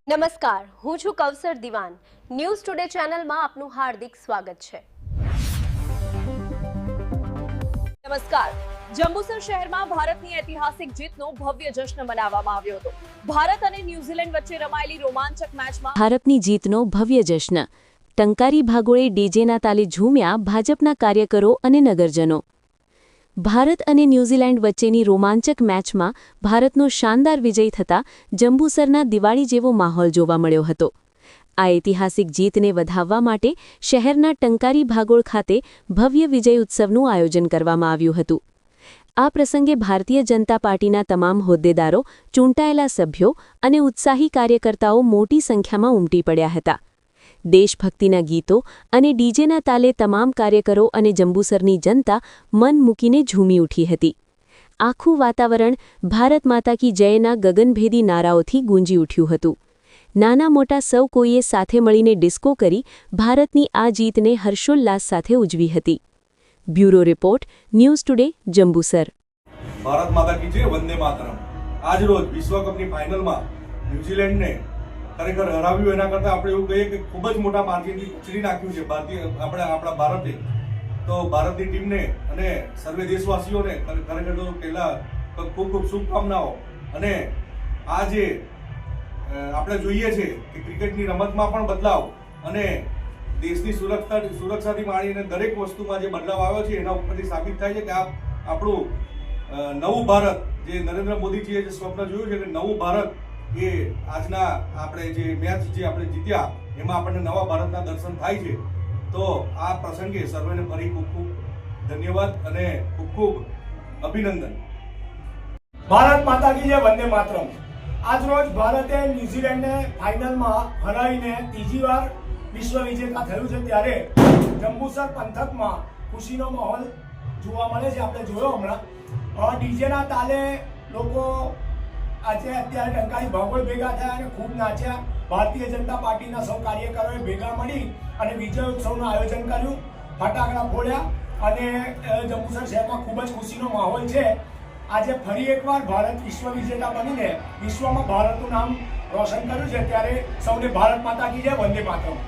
નમસ્કાર, હું છું કૌસર દિવાન. ન્યૂઝ ટુડે ચેનલમાં આપનું હાર્દિક સ્વાગત છે. નમસ્કાર. જંબુસર શહેરમાં ભારતની ઐતિહાસિક જીતનો ભવ્ય જશ્ન મનાવવામાં આવ્યો હતો. ભારત અને ન્યૂઝીલેન્ડ વચ્ચે રમાયેલી રોમાંચક મેચમાં ભારતની જીતનો ભવ્ય જશ્ન. ટંકારી ભાગોળે ડીજેના તાલે ઝૂમ્યા ભાજપના કાર્યકરો અને નગરજનો. ભારત અને ન્યૂઝીલેન્ડ વચ્ચેની રોમાંચક મેચમાં ભારતનો શાનદાર વિજય થતાં જંબુસરના દિવાળી જેવો માહોલ જોવા મળ્યો હતો. આ ઐતિહાસિક જીતને વધાવવા માટે શહેરના ટંકારી ભાગોળ ખાતે ભવ્ય વિજય ઉત્સવનું આયોજન કરવામાં આવ્યું હતું. આ પ્રસંગે ભારતીય જનતા પાર્ટીના તમામ હોદ્દેદારો, ચૂંટાયેલા સભ્યો અને ઉત્સાહી કાર્યકર્તાઓ મોટી સંખ્યામાં ઉમટી પડ્યા હતા. દેશભક્તિના ગીતો અને ડીજેના તાલે તમામ કાર્યકરો અને જંબુસરની જનતા મન મૂકીને ઝૂમી ઉઠી હતી. આખું વાતાવરણ ભારત માતા કી જયના ગગનભેદી નારાઓથી ગૂંજી ઉઠ્યું હતું. નાના મોટા સૌ કોઈએ સાથે મળીને ડિસ્કો કરી ભારતની આ જીતને હર્ષોલ્લાસ સાથે ઉજવી હતી. Bureau report, news today, Jambusar. Bharat માતા કી જય, વંદે માતરમ. આજ રોજ વિશ્વકપની ફાઇનલમાં ન્યૂઝીલેન્ડને ખરેખર હરાવ્યું. એના કરતાં આપણે એવું કહીએ કે ખૂબ જ મોટા માર્જિનથી ઉછળી નાખ્યું છે આપણા ભારતે. તો ભારતની ટીમને અને સર્વે દેશવાસીઓને ખરેખર તો પહેલા ખૂબ ખૂબ શુભકામનાઓ. અને આ જે આપણે જોઈએ છે કે ક્રિકેટની રમતમાં પણ બદલાવ અને દેશની સુરક્ષાથી માંડીને દરેક વસ્તુમાં જે બદલાવ આવ્યો છે એના ઉપરથી સાબિત થાય છે કે આપણું નવું ભારત, જે નરેન્દ્ર મોદીજીએ જે સ્વપ્ન જોયું છે કે નવું ભારત, એ આજના આપણે જે મેચ જે આપણે જીત્યા એમાં આપણને નવા ભારતના દર્શન થાય છે. તો આ પ્રસંગે સર્વેને ફરી ખૂબ ખૂબ ધન્યવાદ અને ખૂબ ખૂબ અભિનંદન. ભારત માતા કી જય, વંદે માતરમ. આજ રોજ ભારતે ન્યૂઝીલેન્ડને ફાઇનલમાં હરાવીને ત્રીજી વાર વિશ્વ વિજેતા થયું છે. ત્યારે જંબુસર પંથકમાં ખુશીનો માહોલ જોવા મળે છે. આપણે જોયો હમણાં ડીજેના તાલે લોકો આજે અત્યારે ટંકારી ભાગોળ ભેગા થયા અને ખૂબ નાચ્યા. ભારતીય જનતા પાર્ટીના સૌ કાર્યકરોએ ભેગા મળી અને વિજય ઉત્સવનું આયોજન કર્યું, ફટાકડા ફોડ્યા અને જંબુસર શહેરમાં ખૂબ જ ખુશીનો માહોલ છે. આજે ફરી એકવાર ભારત વિશ્વ વિજેતા બનીને વિશ્વમાં ભારતનું નામ રોશન કર્યું છે. ત્યારે સૌને ભારત માતા કી જય, વંદે માતરમ.